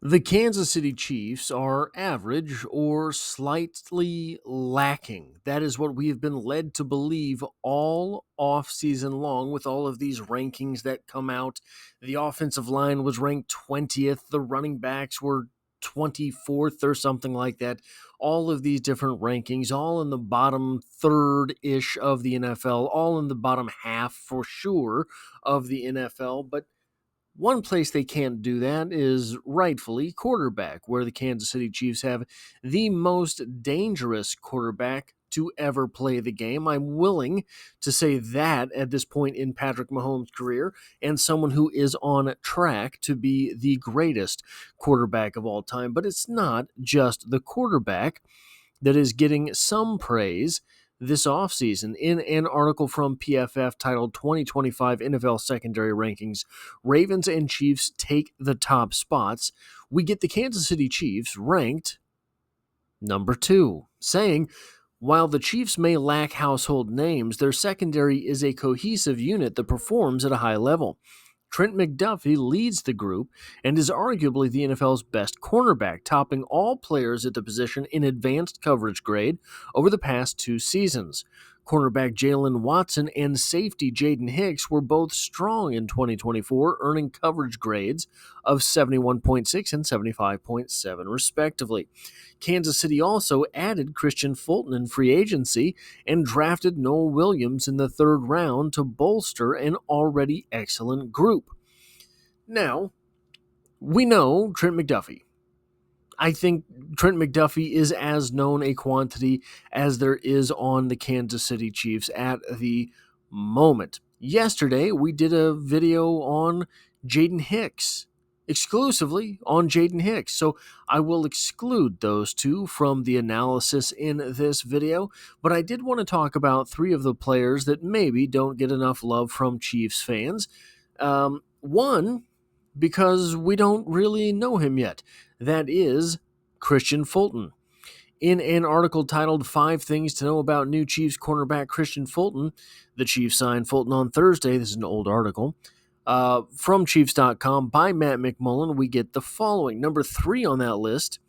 The Kansas City Chiefs are average or slightly lacking. That is what we have been led to believe all offseason long with all of these rankings that come out. The offensive line was ranked 20th, the running backs were 24th or something like that. All of these different rankings, all in the bottom third ish of the NFL, all in the bottom half for sure of the NFL. But one place they can't do that is rightfully quarterback, where the Kansas City Chiefs have the most dangerous quarterback to ever play the game. I'm willing to say that at this point in Patrick Mahomes' career, and someone who is on track to be the greatest quarterback of all time. But it's not just the quarterback that is getting some praise this offseason. In an article from PFF titled 2025 NFL Secondary Rankings, Ravens and Chiefs take the top spots, we get the Kansas City Chiefs ranked number 2, saying, while the Chiefs may lack household names, their secondary is a cohesive unit that performs at a high level. Trent McDuffie leads the group and is arguably the NFL's best cornerback, topping all players at the position in advanced coverage grade over the past 2 seasons. Cornerback Jalen Watson and safety Jaden Hicks were both strong in 2024, earning coverage grades of 71.6 and 75.7, respectively. Kansas City also added Christian Fulton in free agency and drafted Nohl Williams in the 3rd round to bolster an already excellent group. Now, we know Trent McDuffie. I think Trent McDuffie is as known a quantity as there is on the Kansas City Chiefs at the moment. Yesterday, we did a video on Jaden Hicks, exclusively on Jaden Hicks. So I will exclude those two from the analysis in this video, but I did want to talk about 3 of the players that maybe don't get enough love from Chiefs fans. One, because we don't really know him yet. That is Christian Fulton. In an article titled 5 Things to Know About New Chiefs Cornerback Christian Fulton, the Chiefs signed Fulton on Thursday. This is an old article. From Chiefs.com by Matt McMullen, we get the following. Number 3 on that list,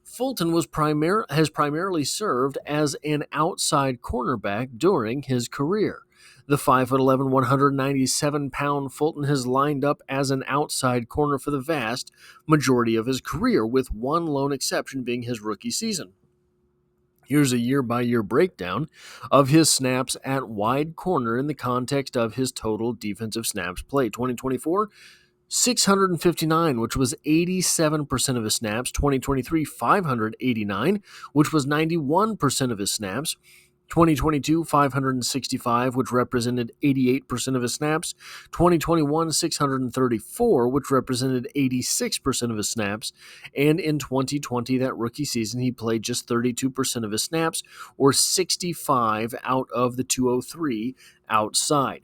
Fulton has primarily served as an outside cornerback during his career. The 5'11", 197-pound Fulton has lined up as an outside corner for the vast majority of his career, with one lone exception being his rookie season. Here's a year-by-year breakdown of his snaps at wide corner in the context of his total defensive snaps played. 2024, 659, which was 87% of his snaps. 2023, 589, which was 91% of his snaps. 2022, 565, which represented 88% of his snaps. 2021, 634, which represented 86% of his snaps. And in 2020, that rookie season, he played just 32% of his snaps, or 65 out of the 203 outside.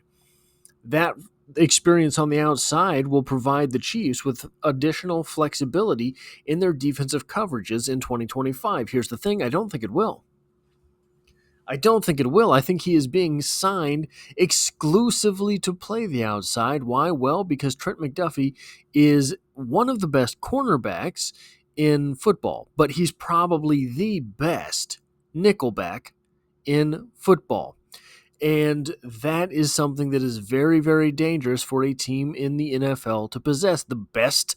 That experience on the outside will provide the Chiefs with additional flexibility in their defensive coverages in 2025. Here's the thing, I don't think it will. I think he is being signed exclusively to play the outside. Why? Well, because Trent McDuffie is one of the best cornerbacks in football, but he's probably the best nickelback in football. And that is something that is very, very dangerous for a team in the NFL to possess. The best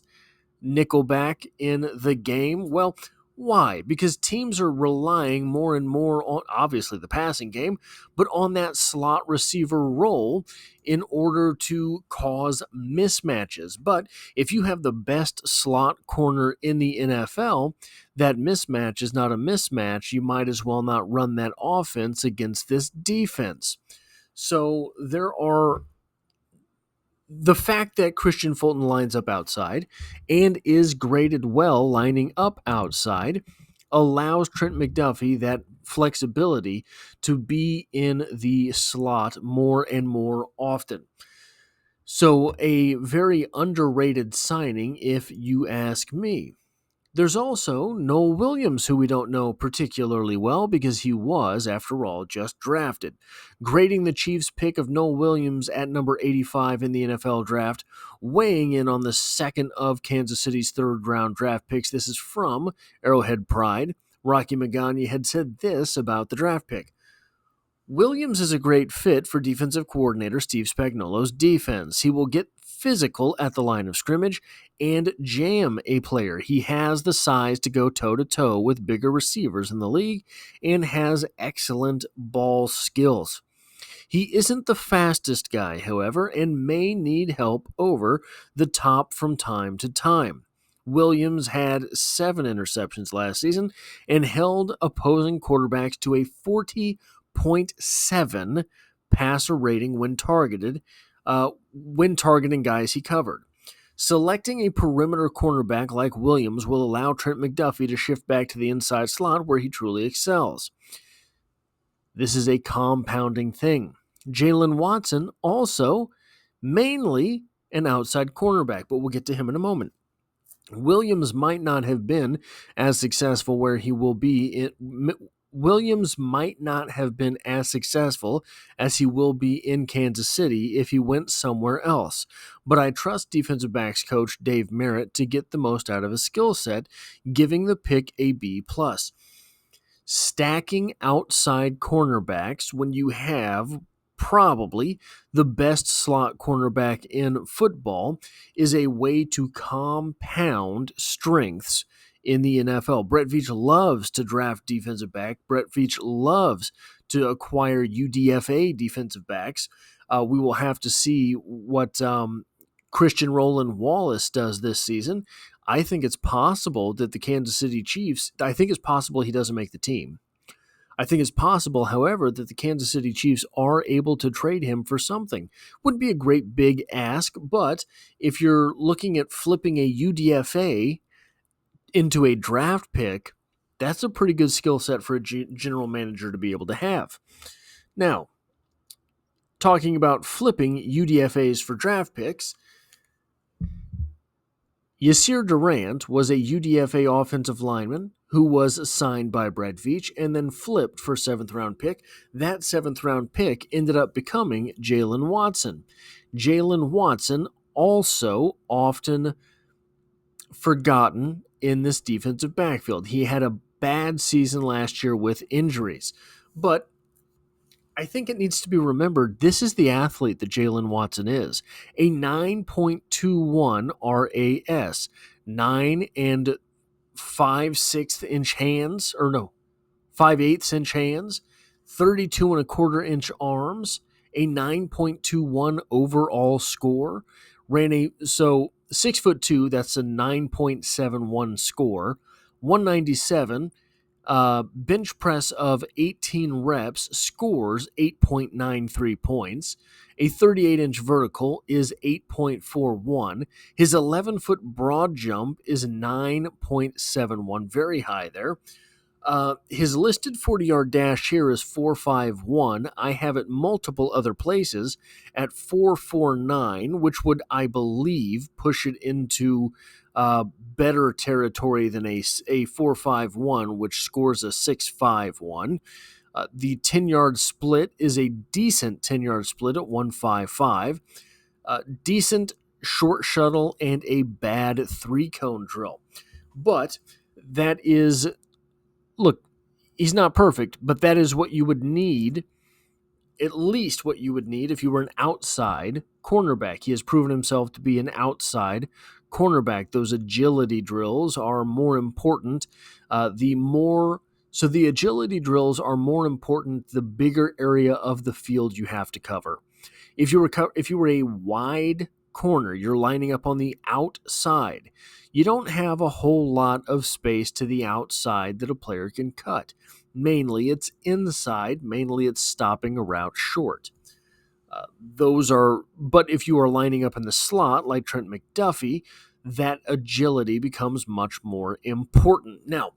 nickelback in the game? Well, why? Because teams are relying more and more on, obviously, the passing game, but on that slot receiver role in order to cause mismatches. But if you have the best slot corner in the NFL, that mismatch is not a mismatch. You might as well not run that offense against this defense. So the fact that Christian Fulton lines up outside and is graded well lining up outside allows Trent McDuffie that flexibility to be in the slot more and more often. So a very underrated signing, if you ask me. There's also Nohl Williams, who we don't know particularly well because he was, after all, just drafted. Grading the Chiefs' pick of Nohl Williams at number 85 in the NFL draft, weighing in on the second of Kansas City's third-round draft picks. This is from Arrowhead Pride. Rocky Magana had said this about the draft pick. Williams is a great fit for defensive coordinator Steve Spagnuolo's defense. He will get physical at the line of scrimmage and jam a player. He has the size to go toe-to-toe with bigger receivers in the league and has excellent ball skills. He isn't the fastest guy, however, and may need help over the top from time to time. Williams had 7 interceptions last season and held opposing quarterbacks to a 40.7 passer rating when targeting guys he covered. Selecting a perimeter cornerback like Williams will allow Trent McDuffie to shift back to the inside slot where he truly excels. This is a compounding thing. Jalen Watson, also mainly an outside cornerback, but we'll get to him in a moment. Williams might not have been as successful where he will be. Williams might not have been as successful as he will be in Kansas City if he went somewhere else. But I trust defensive backs coach Dave Merritt to get the most out of his skill set, giving the pick a B+. Stacking outside cornerbacks when you have probably the best slot cornerback in football is a way to compound strengths in the NFL. Brett Veach loves to draft defensive back. Brett Veach loves to acquire UDFA defensive backs. We will have to see what Christian Roland Wallace does this season. I think it's possible that the Kansas City Chiefs, I think it's possible he doesn't make the team. I think it's possible, however, that the Kansas City Chiefs are able to trade him for something. Wouldn't be a great big ask, but if you're looking at flipping a UDFA into a draft pick, that's a pretty good skill set for a general manager to be able to have. Now, talking about flipping UDFAs for draft picks, Yasir Durant was a UDFA offensive lineman who was signed by Brett Veach and then flipped for 7th-round pick. That 7th-round pick ended up becoming Jalen Watson. Jalen Watson, also often forgotten in this defensive backfield. He had a bad season last year with injuries, but I think it needs to be remembered this is the athlete that Jalen Watson is. A 9.21 RAS, 9 and 5/6 inch hands, 5/8 inch hands, 32 and a quarter inch arms, a 9.21 overall score. So 6'2", that's a 9.71 score, 197. Bench press of 18 reps, scores 8.93 points. A 38-inch vertical is 8.41. His 11-foot broad jump is 9.71, very high there. His listed 40-yard dash here is 4.51. I have it multiple other places at 4.49, which would, I believe, push it into better territory than a 4.51, which scores a 6.51. The 10-yard split is a decent 10-yard split at 1.55. Decent short shuttle and a bad 3-cone drill. But that is... Look, he's not perfect, but that is what you would need, at least what you would need if you were an outside cornerback. He has proven himself to be an outside cornerback. Those agility drills are more important. So the agility drills are more important the bigger area of the field you have to cover. If you were a wide corner, you're lining up on the outside. You don't have a whole lot of space to the outside that a player can cut. Mainly it's inside, mainly it's stopping a route short. But if you are lining up in the slot like Trent McDuffie, that agility becomes much more important. Now,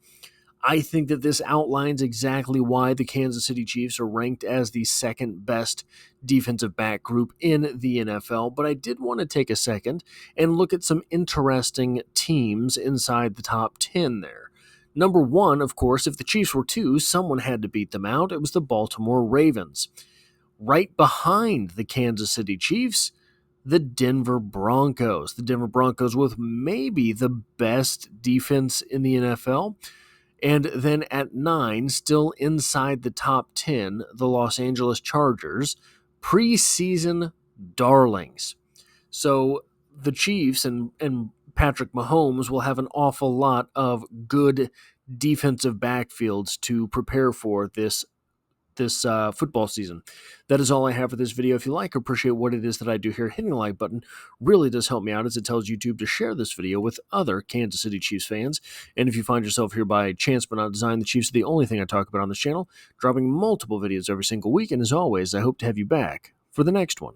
I think that this outlines exactly why the Kansas City Chiefs are ranked as the second best defensive back group in the NFL, but I did want to take a second and look at some interesting teams inside the top 10 there. Number one, of course, if the Chiefs were two, someone had to beat them out. It was the Baltimore Ravens. Right behind the Kansas City Chiefs, the Denver Broncos. The Denver Broncos with maybe the best defense in the NFL. And then at 9, still inside the top 10, the Los Angeles Chargers, preseason darlings. So the Chiefs and Patrick Mahomes will have an awful lot of good defensive backfields to prepare for this football season. That is all I have for this video. If you like or appreciate what it is that I do here, hitting the like button really does help me out, as it tells YouTube to share this video with other Kansas City Chiefs fans. And if you find yourself here by chance but not design, the Chiefs are the only thing I talk about on this channel, dropping multiple videos every single week. And as always, I hope to have you back for the next one.